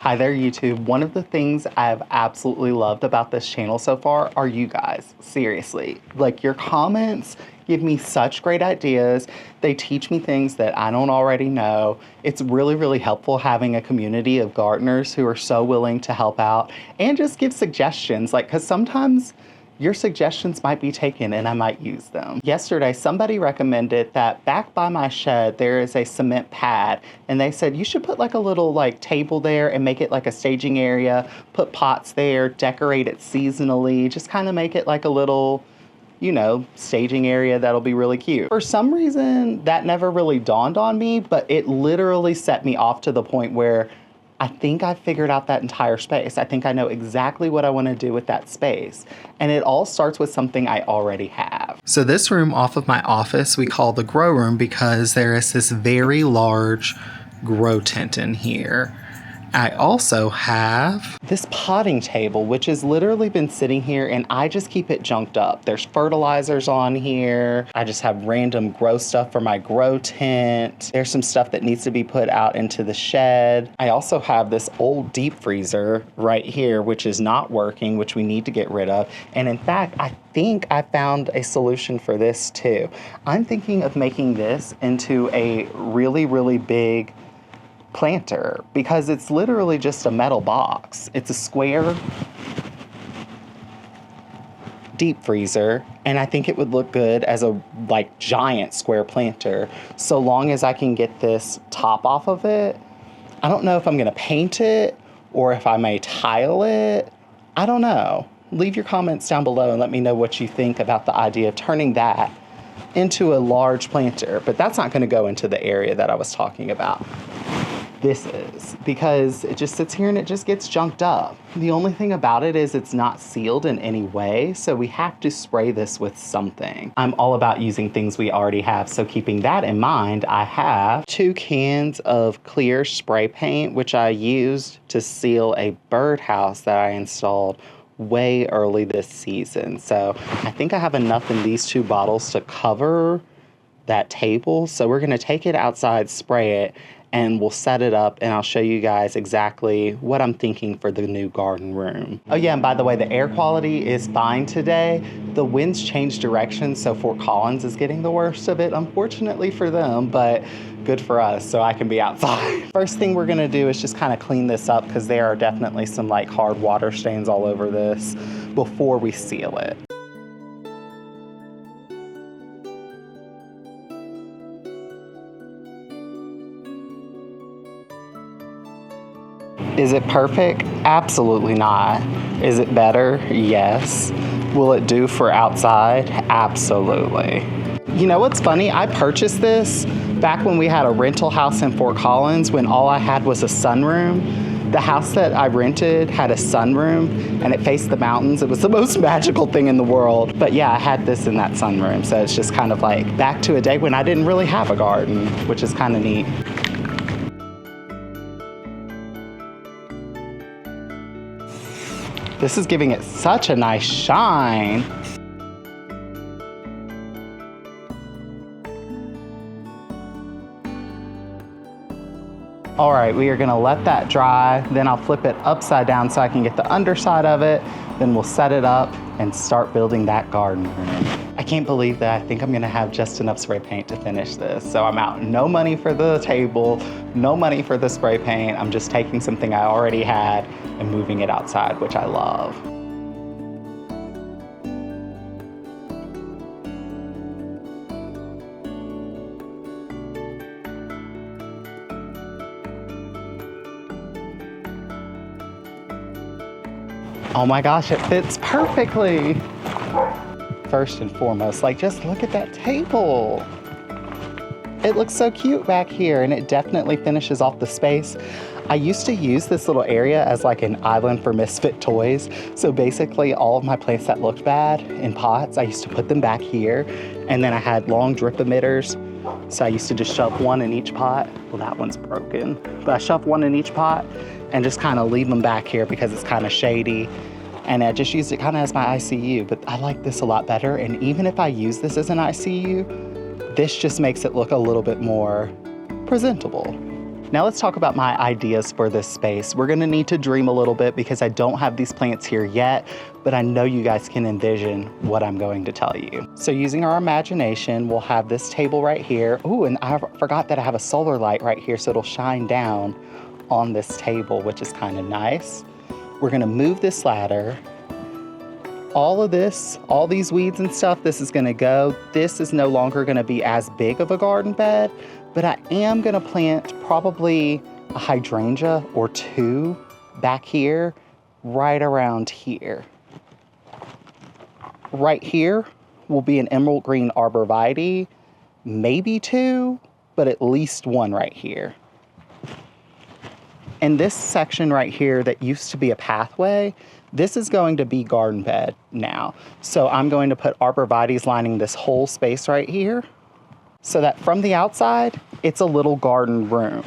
Hi there, YouTube. One of the things I've absolutely loved about this channel so far are you guys. Seriously. Like, your comments give me such great ideas. They teach me things that I don't already know. It's really, really helpful having a community of gardeners who are so willing to help out and just give suggestions. Like, because sometimes your suggestions might be taken and I might use them. Yesterday, somebody recommended that back by my shed, there is a cement pad, and they said you should put like a little table there and make it like a staging area, put pots there, decorate it seasonally, just kind of make it like a little, staging area that'll be really cute. For some reason, that never really dawned on me, but it literally set me off to the point where I think I figured out that entire space. I think I know exactly what I want to do with that space. And it all starts with something I already have. So this room off of my office we call the grow room because there is this very large grow tent in here. I also have this potting table, which has literally been sitting here and I just keep it junked up. There's fertilizers on here. I just have random grow stuff for my grow tent. There's some stuff that needs to be put out into the shed. I also have this old deep freezer right here, which is not working, which we need to get rid of. And in fact, I think I found a solution for this too. I'm thinking of making this into a really, really big planter because it's literally just a metal box. It's a square deep freezer, and I think it would look good as a giant square planter so long as I can get this top off of it. I don't know if I'm gonna paint it or if I may tile it. I don't know. Leave your comments down below and let me know what you think about the idea of turning that into a large planter, but that's not gonna go into the area that I was talking about. This is, because it just sits here and it just gets junked up. The only thing about it is it's not sealed in any way, so we have to spray this with something. I'm all about using things we already have, so keeping that in mind, I have 2 cans of clear spray paint, which I used to seal a birdhouse that I installed way early this season. So I think I have enough in these 2 bottles to cover that table. So we're gonna take it outside, spray it, and we'll set it up and I'll show you guys exactly what I'm thinking for the new garden room. Oh yeah, and by the way, the air quality is fine today. The winds changed direction, so Fort Collins is getting the worst of it, unfortunately for them, but good for us, so I can be outside. First thing we're gonna do is just kind of clean this up because there are definitely some hard water stains all over this before we seal it. Is it perfect? Absolutely not. Is it better? Yes. Will it do for outside? Absolutely. You know what's funny? I purchased this back when we had a rental house in Fort Collins when all I had was a sunroom. The house that I rented had a sunroom and it faced the mountains. It was the most magical thing in the world. But yeah, I had this in that sunroom. So it's just kind of back to a day when I didn't really have a garden, which is kind of neat. This is giving it such a nice shine. All right, we are gonna let that dry. Then I'll flip it upside down so I can get the underside of it. Then we'll set it up and start building that garden room. I can't believe that. I think I'm gonna have just enough spray paint to finish this. So I'm out. No money for the table, no money for the spray paint. I'm just taking something I already had and moving it outside, which I love. Oh my gosh, it fits perfectly. First and foremost, just look at that table. It looks so cute back here and it definitely finishes off the space. I used to use this little area as an island for misfit toys. So basically all of my plants that looked bad in pots, I used to put them back here. And then I had long drip emitters. So I used to just shove one in each pot. Well, that one's broken. But I shoved one in each pot and just kind of leave them back here because it's kind of shady. And I just used it kind of as my ICU, but I like this a lot better. And even if I use this as an ICU, this just makes it look a little bit more presentable. Now let's talk about my ideas for this space. We're gonna need to dream a little bit because I don't have these plants here yet, but I know you guys can envision what I'm going to tell you. So using our imagination, we'll have this table right here. Ooh, and I forgot that I have a solar light right here, so it'll shine down on this table, which is kind of nice. We're gonna move this ladder. All of this, all these weeds and stuff, this is gonna go. This is no longer gonna be as big of a garden bed, but I am gonna plant probably a hydrangea or two back here, right around here. Right here will be an emerald green arborvitae, maybe two, but at least one right here. And this section right here that used to be a pathway, this is going to be garden bed now. So I'm going to put arborvitaes lining this whole space right here so that from the outside, it's a little garden room.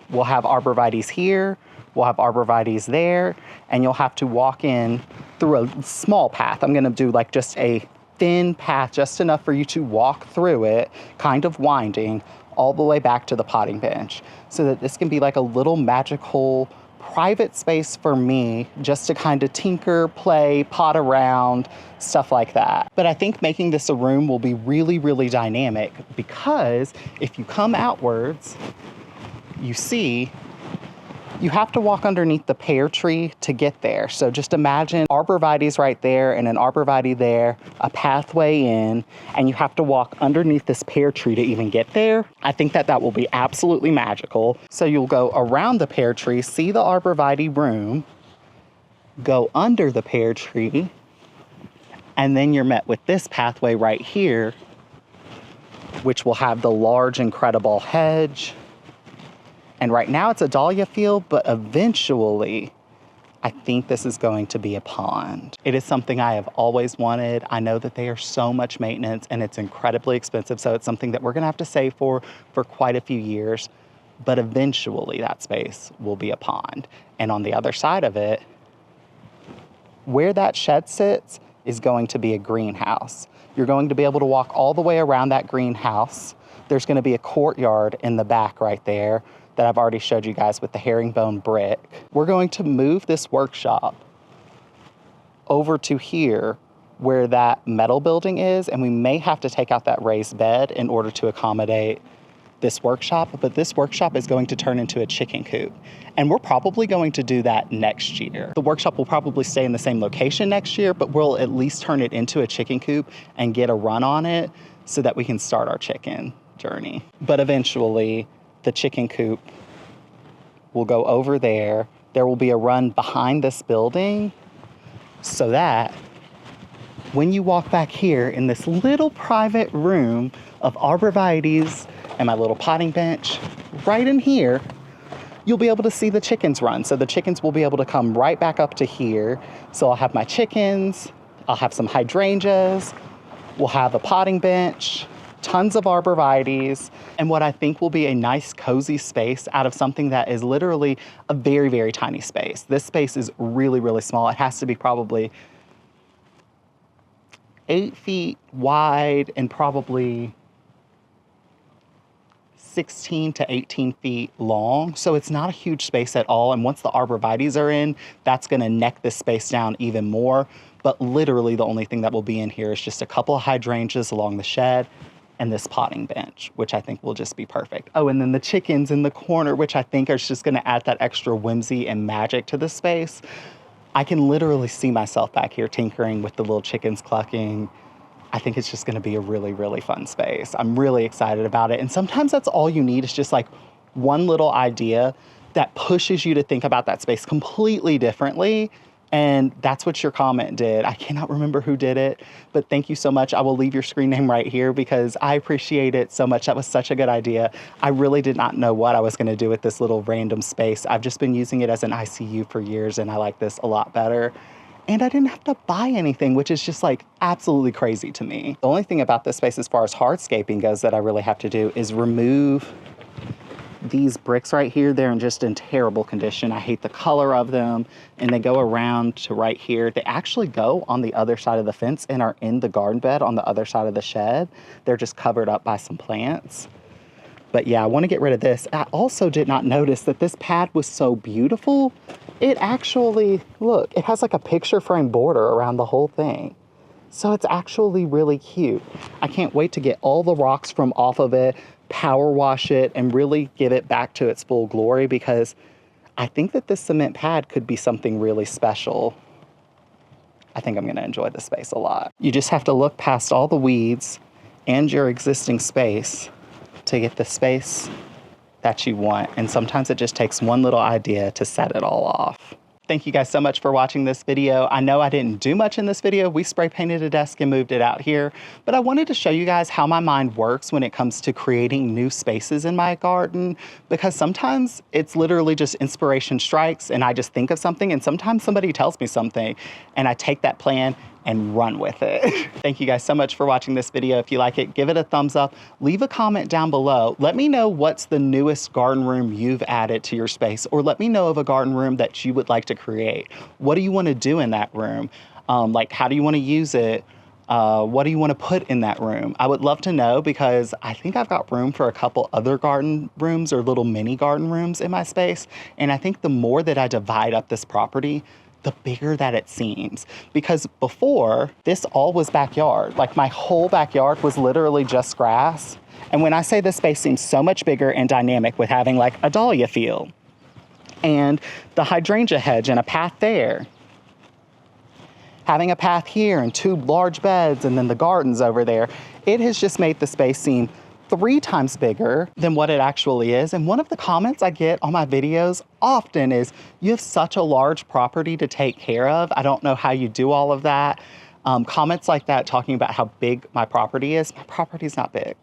We'll have arborvitaes here, we'll have arborvitaes there, and you'll have to walk in through a small path. I'm gonna do like just a thin path, just enough for you to walk through it, kind of winding, all the way back to the potting bench, so that this can be like a little magical private space for me just to kind of tinker, play, pot around, stuff like that. But I think making this a room will be really, really dynamic because if you come outwards, you see you have to walk underneath the pear tree to get there. So just imagine arborvitaes right there and an arborvitae there, a pathway in, and you have to walk underneath this pear tree to even get there. I think that that will be absolutely magical. So you'll go around the pear tree, see the arborvitae room, go under the pear tree, and then you're met with this pathway right here, which will have the large incredible hedge. And right now it's a dahlia field, but eventually I think this is going to be a pond. It is something I have always wanted. I know that they are so much maintenance and it's incredibly expensive. So it's something that we're gonna have to save for quite a few years, but eventually that space will be a pond. And on the other side of it, where that shed sits is going to be a greenhouse. You're going to be able to walk all the way around that greenhouse. There's gonna be a courtyard in the back right there that I've already showed you guys with the herringbone brick. We're going to move this workshop over to here where that metal building is, and we may have to take out that raised bed in order to accommodate this workshop, but this workshop is going to turn into a chicken coop. And we're probably going to do that next year. The workshop will probably stay in the same location next year, but we'll at least turn it into a chicken coop and get a run on it so that we can start our chicken journey. But eventually, the chicken coop will go over there. There will be a run behind this building so that when you walk back here in this little private room of arborvitaes and my little potting bench, right in here, you'll be able to see the chickens run. So the chickens will be able to come right back up to here. So I'll have my chickens, I'll have some hydrangeas, we'll have a potting bench, tons of arborvitaes, and what I think will be a nice cozy space out of something that is literally a very, very tiny space. This space is really, really small. It has to be probably 8 feet wide and probably 16 to 18 feet long. So it's not a huge space at all. And once the arborvitaes are in, that's gonna neck this space down even more. But literally the only thing that will be in here is just a couple of hydrangeas along the shed and this potting bench, which I think will just be perfect. Oh, and then the chickens in the corner, which I think are just gonna add that extra whimsy and magic to the space. I can literally see myself back here tinkering with the little chickens clucking. I think it's just gonna be a really, really fun space. I'm really excited about it. And sometimes that's all you need is just like one little idea that pushes you to think about that space completely differently. And that's what your comment did. I cannot remember who did it, but thank you so much. I will leave your screen name right here because I appreciate it so much. That was such a good idea. I really did not know what I was gonna do with this little random space. I've just been using it as an ICU for years and I like this a lot better. And I didn't have to buy anything, which is just like absolutely crazy to me. The only thing about this space as far as hardscaping goes that I really have to do is remove these bricks right here. They're just in terrible condition. I hate the color of them. And they go around to right here. They actually go on the other side of the fence and are in the garden bed on the other side of the shed. They're just covered up by some plants. But yeah, I want to get rid of this. I also did not notice that this pad was so beautiful. It actually, look, it has like a picture frame border around the whole thing. So it's actually really cute. I can't wait to get all the rocks from off of it, power wash it, and really give it back to its full glory, because I think that this cement pad could be something really special. I think I'm gonna enjoy the space a lot. You just have to look past all the weeds and your existing space to get the space that you want. And sometimes it just takes one little idea to set it all off. Thank you guys so much for watching this video. I know I didn't do much in this video. We spray painted a desk and moved it out here, but I wanted to show you guys how my mind works when it comes to creating new spaces in my garden, because sometimes it's literally just inspiration strikes and I just think of something, and sometimes somebody tells me something and I take that plan and run with it. Thank you guys so much for watching this video. If you like it, give it a thumbs up, leave a comment down below. Let me know what's the newest garden room you've added to your space, or let me know of a garden room that you would like to create. What do you want to do in that room? Like, how do you want to use it? What do you want to put in that room? I would love to know, because I think I've got room for a couple other garden rooms or little mini garden rooms in my space. And I think the more that I divide up this property, the bigger that it seems. Because before, this all was backyard. Like, my whole backyard was literally just grass. And when I say this space seems so much bigger and dynamic with having like a dahlia field and the hydrangea hedge and a path there, having a path here and 2 large beds and then the gardens over there, it has just made the space seem 3 times bigger than what it actually is. And one of the comments I get on my videos often is, you have such a large property to take care of. I don't know how you do all of that. Comments like that talking about how big my property is. My property is not big.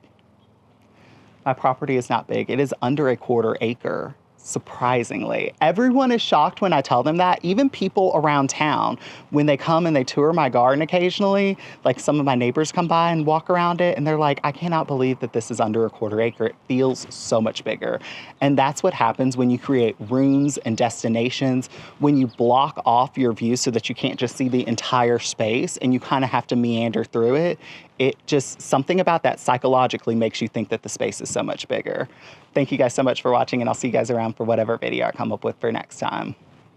My property is not big. It is under a 1/4 acre. Surprisingly, everyone is shocked when I tell them that. Even people around town, when they come and they tour my garden occasionally, like some of my neighbors come by and walk around it and they're like, I cannot believe that this is under a 1/4 acre. It feels so much bigger. And that's what happens when you create rooms and destinations, when you block off your view so that you can't just see the entire space and you kind of have to meander through it. It just, something about that psychologically makes you think that the space is so much bigger. Thank you guys so much for watching, and I'll see you guys around for whatever video I come up with for next time.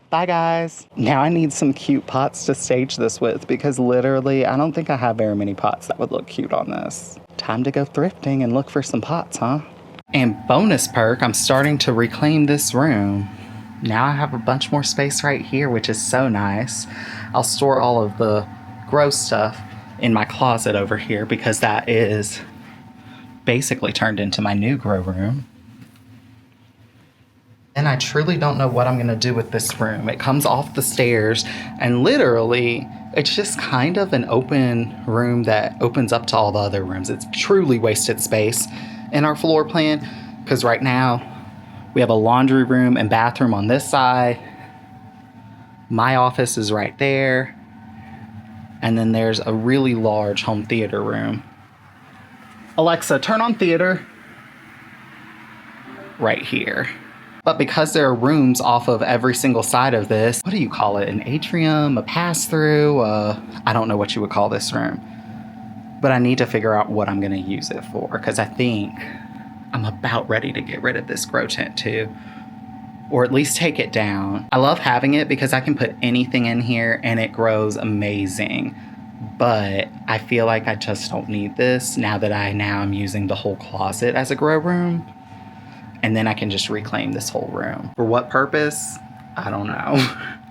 Bye guys. Now I need some cute pots to stage this with, because literally I don't think I have very many pots that would look cute on this. Time to go thrifting and look for some pots, huh? And bonus perk, I'm starting to reclaim this room. Now I have a bunch more space right here, which is so nice. I'll store all of the gross stuff in my closet over here, because that is basically turned into my new grow room. And I truly don't know what I'm gonna do with this room. It comes off the stairs and literally it's just kind of an open room that opens up to all the other rooms. It's truly wasted space in our floor plan, because right now we have a laundry room and bathroom on this side. My office is right there. And then there's a really large home theater room. Alexa, turn on theater. Right here. But because there are rooms off of every single side of this, what do you call it? An atrium, a pass-through? I don't know what you would call this room. But I need to figure out what I'm gonna use it for, because I think I'm about ready to get rid of this grow tent too. Or at least take it down. I love having it because I can put anything in here and it grows amazing. But I feel like I just don't need this now that I'm using the whole closet as a grow room. And then I can just reclaim this whole room. For what purpose? I don't know.